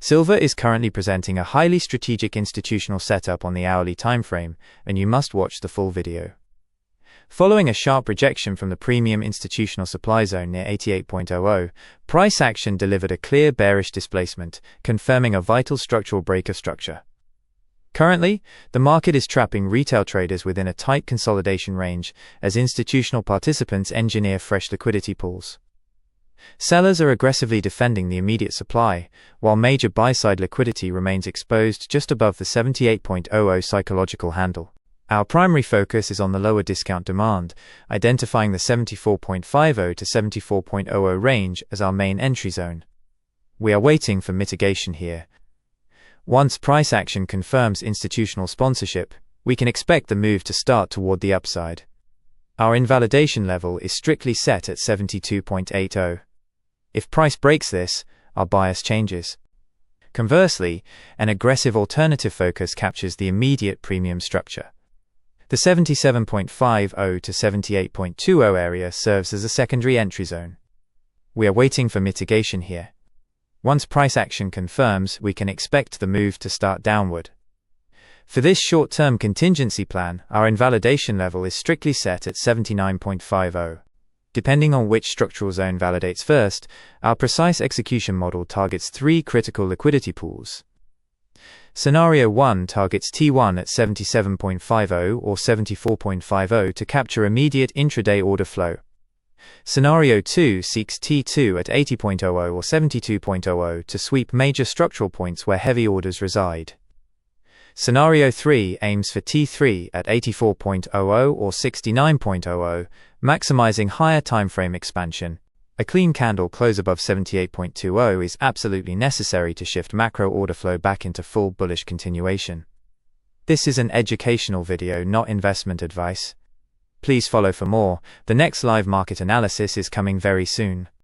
Silver is currently presenting a highly strategic institutional setup on the hourly timeframe, and you must watch the full video. Following a sharp rejection from the premium institutional supply zone near 88.00, price action delivered a clear bearish displacement, confirming a vital structural break of structure. Currently, the market is trapping retail traders within a tight consolidation range as institutional participants engineer fresh liquidity pools. Sellers are aggressively defending the immediate supply, while major buy-side liquidity remains exposed just above the 78.00 psychological handle. Our primary focus is on the lower discount demand, identifying the 74.50 to 74.00 range as our main entry zone. We are waiting for mitigation here. Once price action confirms institutional sponsorship, we can expect the move to start toward the upside. Our invalidation level is strictly set at 72.80. If price breaks this, our bias changes. Conversely, an aggressive alternative focus captures the immediate premium structure. The 77.50 to 78.20 area serves as a secondary entry zone. We are waiting for mitigation here. Once price action confirms, we can expect the move to start downward. For this short-term contingency plan, our invalidation level is strictly set at 79.50. Depending on which structural zone validates first, our precise execution model targets three critical liquidity pools. Scenario 1 targets T1 at 77.50 or 74.50 to capture immediate intraday order flow. Scenario 2 seeks T2 at 80.00 or 72.00 to sweep major structural points where heavy orders reside. Scenario 3 aims for T3 at 84.00 or 69.00, maximizing higher timeframe expansion. A clean candle close above 78.20 is absolutely necessary to shift macro order flow back into full bullish continuation. This is an educational video, not investment advice. Please follow for more. The next live market analysis is coming very soon.